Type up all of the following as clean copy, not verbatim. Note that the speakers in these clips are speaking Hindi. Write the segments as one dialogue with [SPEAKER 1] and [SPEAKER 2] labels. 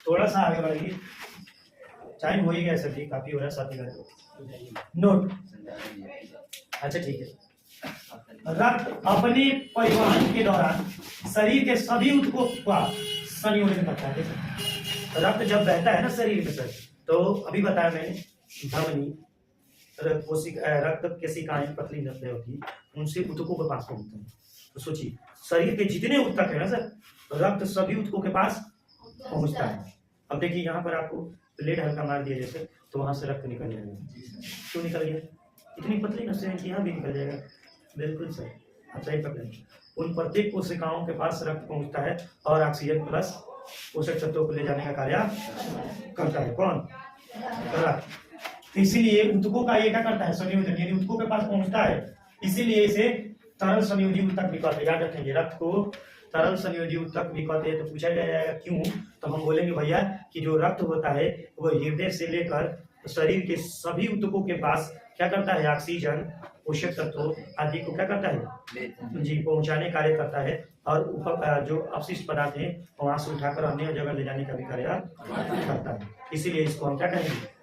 [SPEAKER 1] थोड़ा सा आगे बढ़िए, टाइम हो ही गया सर जी, काफी हो रहा है, साथी नोट। अच्छा ठीक है। रक्त अपने परिवहन के दौरान शरीर के सभी ऊतकों का संयोजन करता है। रक्त जब बहता है ना शरीर में सर, तो अभी बताया मैंने, धमनी, रक्त केशिकाएं पतली नसें होती, उनसे ऊतकों के पास पहुंचता है। तो सोचिए शरीर के जितने ऊतक है ना सर, रक्त सभी ऊतकों के पास पहुंचता है। अब देखिए यहाँ पर आपको ब्लेड हल्का मार दिया जैसे, तो वहां से रक्त निकल जाएगा। क्यों निकल गया? इतनी पतली नसें हैं कि यहाँ भी निकल जाएगा। बिल्कुल सर, आप सही पकड़े। उन प्रत्येक कोशिकाओं के पास रक्त पहुंचता है और ऑक्सीजन प्लस पोषक तत्वों को ले जाने का कार्य करता है। कौन? रक्त। इसीलिए ऊतकों का ये क्या करता है? संयोजन, यानी ऊतकों के पास पहुंचता है, इसीलिए इसे तरल संयोजी ऊतक भी कहते हैं। याद रखेंगे, रक्त को तरल संयोजी ऊतक भी कहते हैं। तो पूछा जाएगा क्यों, तो हम बोलेंगे भैया कि जो रक्त होता है वो हृदय से लेकर शरीर के सभी ऊतकों के पास क्या करता है? ऑक्सीजन, पोषक तत्व आदि को क्या करता है जी, पहुंचाने कार्य करता है। और जो अपशिष्ट पदार्थ है वहां से उठाकर अन्य जगह ले जाने का भी कार्य करता है। इसीलिए इसको हम क्या कहेंगे?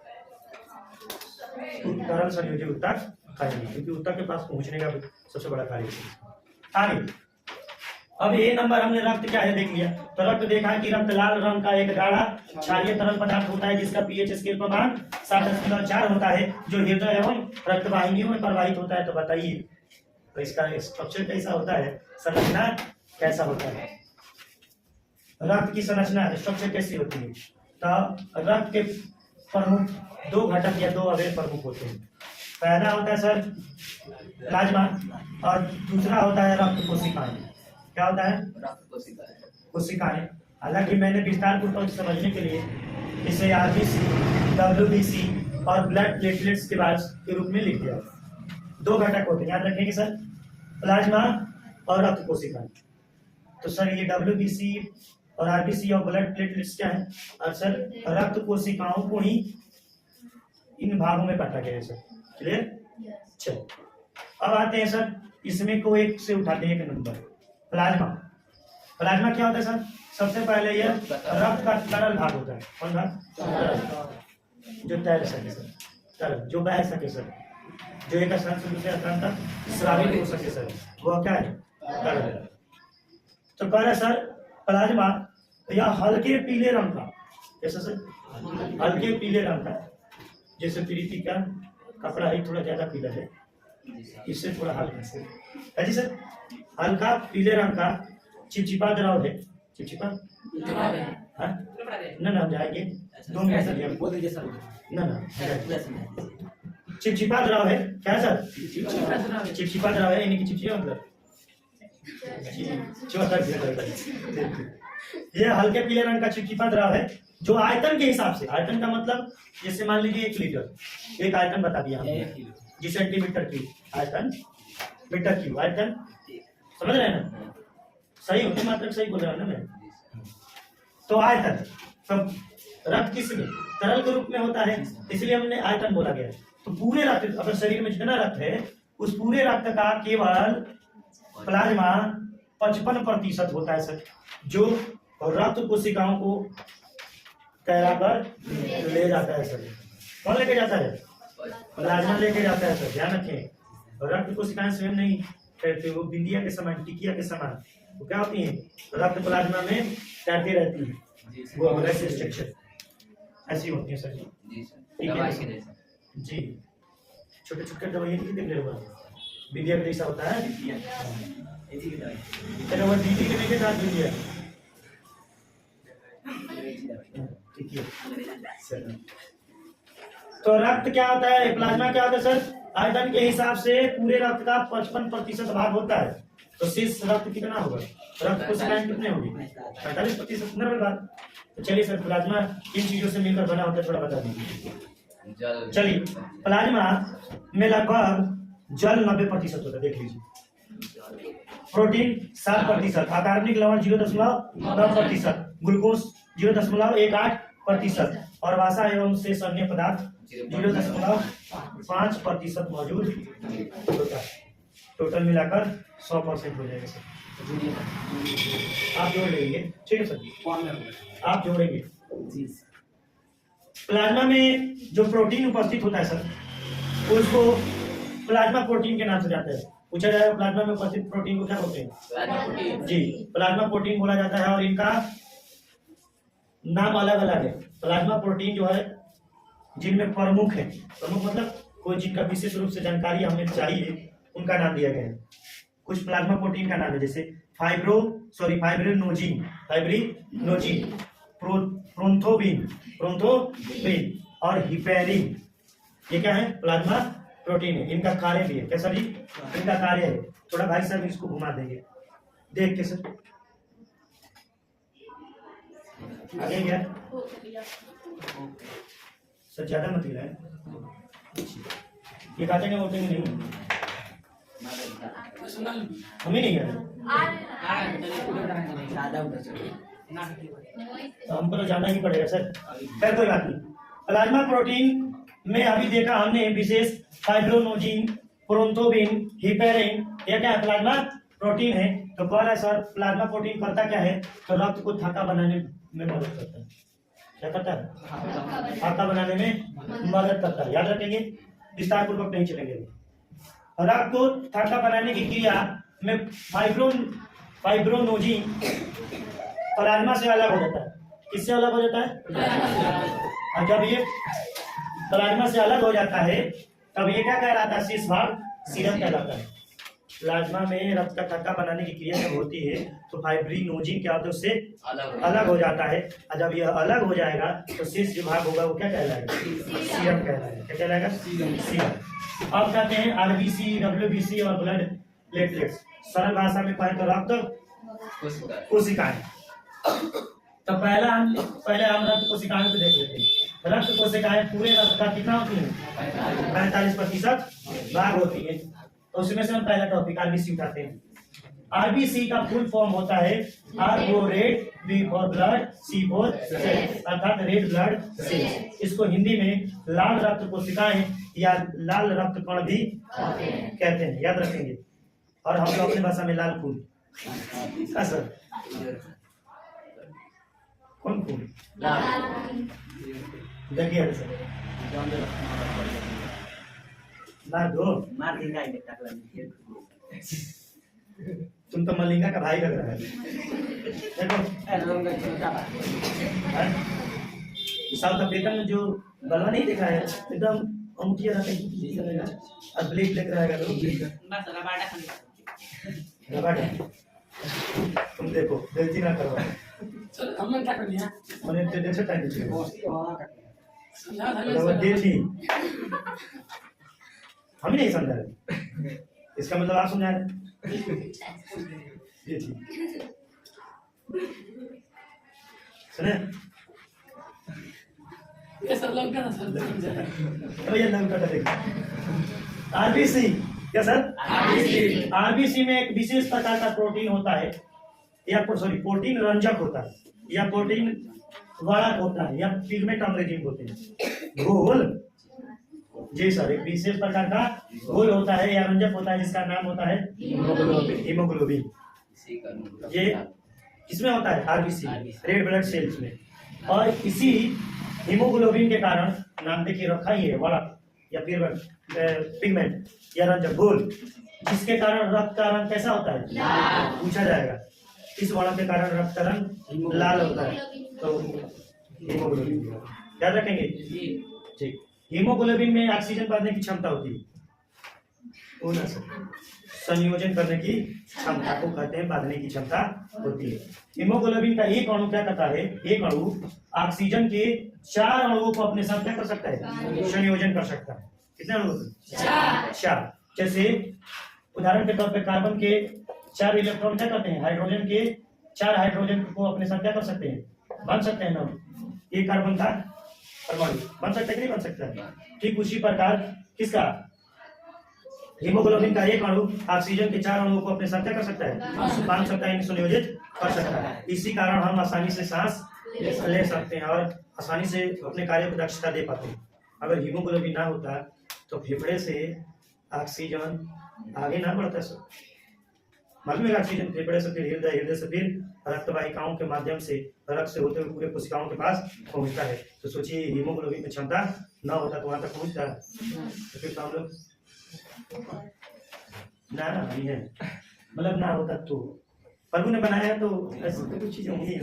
[SPEAKER 1] तरल संयोजी ऊतक कहेंगे, क्योंकि ऊतक के पास पहुंचने का सबसे बड़ा कार्य है। आगे अब ये नंबर हमने रक्त क्या है देख लिया। तो रक्त देखा कि रक्त लाल रंग का एक गाढ़ा क्षारीय तरल पदार्थ होता है जिसका पीएच स्केल पर मान 7.4 होता है, जो हृदय एवं रक्त वाहिनियों में प्रवाहित होता है। तो बताइए तो इसका स्ट्रक्चर कैसा होता है, संरचना कैसा होता है? रक्त की संरचना स्ट्रक्चर कैसी होती है? तो रक्त के प्रमुख दो घटक या दो अवयव प्रमुख होते हैं। पहला होता है सर प्लाज्मा और दूसरा होता है रक्त कोशिकाएं। क्या होता है? कोशिकाएं। हालांकि मैंने विस्तार पूर्वक समझने के लिए इसे आरबीसी, डब्ल्यूबीसी और ब्लड प्लेटलेट्स के रूप में लिख दिया। दो घटक होते हैं, याद रखेंगे सर, प्लाज्मा और रक्त कोशिकाएं। तो सर ये डब्ल्यूबीसी और आरबीसी और ब्लड प्लेटलेट्स क्या है? और सर रक्त कोशिकाओं को ही इन भागों में काटा गया है सर। क्लियर? चलो अब आते हैं सर, इसमें को एक से उठाते हैं एक नंबर, प्लाज्मा। प्लाज्मा क्या होता है सर? सबसे पहले यह रक्त का तरल भाग होता है। कौन भाग? जो तैर सके सर, तरल जो बह सके सर, जो एक स्थान से दूसरे स्थान तक स्रावित हो सके सर, वो क्या है? तरल। तो कह रहे सर प्लाज्मा यह हल्के पीले रंग का, कैसा सर? हल्के पीले रंग का, जैसे प्रीति का कपड़ा ही थोड़ा ज्यादा पीला है, इससे थोड़ा हल्का से है जी सर, हल्का पीले रंग का चिपचिपा द्रव है। चिपचिपा ना ना जाएंगे 2 मिनट सर, ना चिपचिपा द्रव है। क्या सर? चिपचिपा द्रव है, यानी कि चिपचिपा मतलब ये हल्के पीले रंग का चिपचिपा द्रव है जो आयतन के हिसाब से, आयतन का मतलब जैसे मान लीजिए 1 लीटर, एक आयतन बता दिया हमने जी, सेंटीमीटर क्यूब आयतन, मीटर क्यूब आयतन, समझ रहे हैं ना? सही होती मात्रा सही बोल रहा हूं ना मैं? तो आयतन सब रक्त किसमें तरल के रूप में होता है, इसलिए हमने आयतन बोला गया। तो पूरे रक्त, अगर शरीर में जितना रक्त है उस पूरे रक्त का केवल प्लाज्मा 55% होता है सर, जो रक्त कोशिकाओं को तैरा कर ले जाता है सर। कौन लेके जाता है? प्लाज्मा लेके जाता है सर, ध्यान रखें। रक्त कोशिकाएं स्वयं नहीं तैरते, वो बिंदिया के समान, टिकिया के समान वो क्या होती है? रक्त प्लाज्मा में तैरती रहती है, वो ऐसे स्ट्रक्चर ऐसी होती है सर जी। ठीक है जी, छोटे छोटे दवाइयाँ देख ले, बिंदिया का जैसा होता है। चलो वो दीदी के लेके साथ बिंदिया, ठीक है। तो रक्त क्या होता है? प्लाज्मा क्या होता है सर? आयतन के हिसाब से पूरे रक्त का 55% भाग होता है। तो शेष रक्त कितना होगा? रक्त कोशिकाएं कितने होंगी? 45%। नंबर बात। तो चलिए सर, प्लाज्मा किन चीजों से मिलकर बना होता है थोड़ा बता दीजिए। चलिए, प्लाज्मा में लगभग जल 90% होता है, देख लीजिए। प्रोटीन 7%, अकार्बनिक लवण 0.9%, ग्लूकोज 0.18% और वसा एवं शेष अन्य पदार्थ 0.5% मौजूद होता है। टोटल मिलाकर 100% हो जाएगा सर। आप जोड़ लेंगे, ठीक है सर, आप जोड़ेंगे प्लाज्मा में जो प्रोटीन उपस्थित होता है सर, उसको प्लाज्मा प्रोटीन के नाम से जाता है। पूछा जाएगा प्लाज्मा में उपस्थित प्रोटीन को क्या बोलते हैं? जी, प्लाज्मा प्रोटीन बोला जाता है। और इनका नाम अलग अलग है। प्लाज्मा प्रोटीन जो है जिनमें प्रमुख है, प्रमुख मतलब कोई जिनका विशेष रूप से जानकारी हमें चाहिए, उनका नाम दिया गया है। कुछ प्लाज्मा प्रोटीन का नाम है, जैसे फाइब्रिनोजिन, प्रोन्थोबिन और हिपेरिन। ये क्या है? प्लाज्मा प्रोटीन है। इनका कार्य भी है। कैसा भी? इनका कार्य है। थोड़ा भाई साहब इसको घुमा देंगे, देख के सर। आगे गया सर, ज्यादा मत गिरा है। ये काटेंगे वोटेंगे नहीं, हमें नहीं है। तो हमको तो जाना ही पड़ेगा सर। खैर कोई बात नहीं। प्लाज्मा प्रोटीन में अभी देखा हमने विशेष फाइब्रिनोजिन, प्रोन्थोबिन, हिपेरिन, ये क्या है? प्लाज्मा प्रोटीन है। तो कह रहा है सर प्लाज्मा प्रोटीन करता क्या है? तो रक्त को थाका बनाने में मदद करता है। क्या करता है? थाका बनाने में मदद करता है। याद रखेंगे, विस्तार पूर्वक नहीं चलेंगे। रक्त को थाका बनाने की क्रिया में फाइब्रिनोजिन प्लाज्मा से अलग हो जाता है। किससे अलग हो जाता है? और जब ये प्लाज्मा से अलग हो जाता है तब ये क्या कहलाता है? शेष भाग सीरम कहलाता है। प्लाज्मा में रक्त का थक्का बनाने की क्रिया जब होती है तो फाइब्रिनोजिन क्या होता है? उससे अलग हो जाता है। और जब यह अलग हो जाएगा तो शेष जो भाग होगा वो क्या कहलाएगा? सीरम कहलाएगा। क्या कहलाएगा? सीरम। अब कहते हैं आरबीसी, डब्ल्यूबीसी और ब्लड प्लेटलेट्स। सरल भाषा में कहें तो रक्त कोशिकाएं। तो पहले हम रक्त कोशिकाओं को देख लेते हैं। रक्त कोशिकाएं पूरे रक्त का कितना होती है? 45% भाग होती है। तो उसमें से हम पहला टॉपिक आरबीसी उठाते हैं। आरबीसी का फुल फॉर्म होता है R for red, B for blood, C for cells, अर्थात रेड ब्लड सेल्स। इसको हिंदी में लाल रक्त कोशिकाएं या लाल रक्त कण भी कहते हैं। याद रखेंगे। और हम लोग अपनी भाषा में लाल खून। सर कौन खून? देखिए सर, मार दो, मार देगा। तुम तो मलिंगा का भाई लग रहा है। देखो साउथ अफ्रीका में जो बलवा नहीं देखा है, एकदम अंगूठिया रहता है और ब्लेड लेकर आएगा तो तुम देखो, बेइज्जती ना करो। हमने क्या कर लिया? मैंने तो देखो टाइम देखी, हम नहीं समझा रहे। इसका मतलब आप समझा रहे। ये ठीक सुने? ये सब लंका ना सर, ये लंका का देखो। आरबीसी क्या सर? आरबीसी में एक विशेष प्रकार का प्रोटीन होता है, या प्रोटीन रंजक होता है, या प्रोटीन वाहक होता है, या पिगमेंट अंग्रेजी में बोलते हैं। घोल जी सर, एक विशेष प्रकार का घोल होता है या रंजक होता है जिसका नाम होता है हीमोग्लोबिन। ये किसमें होता है? आरबीसी, रेड ब्लड सेल्स में। और इसी हीमोग्लोबिन के कारण, नाम देखिए रखा ही है, वाला या फिर पिगमेंट या रंजक घोल, जिसके कारण रक्त का रंग कैसा होता है? पूछा जाएगा किस वर्णन के कारण रक्त का रंग लाल होता है? तो हीमोग्लोबिन। याद रखेंगे ठीक। हीमोग्लोबिन में ऑक्सीजन भरने की क्षमता होती है, संयोजन करने की क्षमता को कहते हैं बांधने की क्षमता होती है। हीमोग्लोबिन का एक अणु क्या करता है? एक अणु ऑक्सीजन के 4 अणुओं को अपने साथ क्या कर सकता है? संयोजन कर सकता है। कितने अणु? 4। जैसे उदाहरण के तौर पे कार्बन के 4 इलेक्ट्रॉन क्या करते हैं? हाइड्रोजन के 4 हाइड्रोजन को अपने साथ क्या कर सकते हैं? बन सकते हैं ना। ये कार्बन का परमाणु बन सकता है कि नहीं बन सकता है? ठीक उसी प्रकार किसका? हीमोग्लोबिन का एक अणु ऑक्सीजन के 4 अणुओं को अपने साथ क्या कर सकता है? बांध सकता है, संयोजित कर सकता है। इसी कारण हम आसानी से सांस ले सकते हैं और आसानी से अपने कार्य को दक्षता दे पाते हैं। अगर हीमोग्लोबिन ना होता तो फेफड़े से ऑक्सीजन आगे ना बढ़ता सर। मालूम है ऑक्सीजन फेफड़े से फिर हृदय, हृदय से फिर रक्त वाहिकाओं के माध्यम से रक्त से होते हुए पूरे कोशिकाओं के पास पहुंचता है। तो सोचिए हीमोग्लोबिन की क्षमता न होता तो वहां तक पहुंचता है, तो फिर तो हम लोग ना नहीं है, मतलब ना होता तो प्रभु ने बनाया तो ऐसी तो कुछ चीजें होंगी।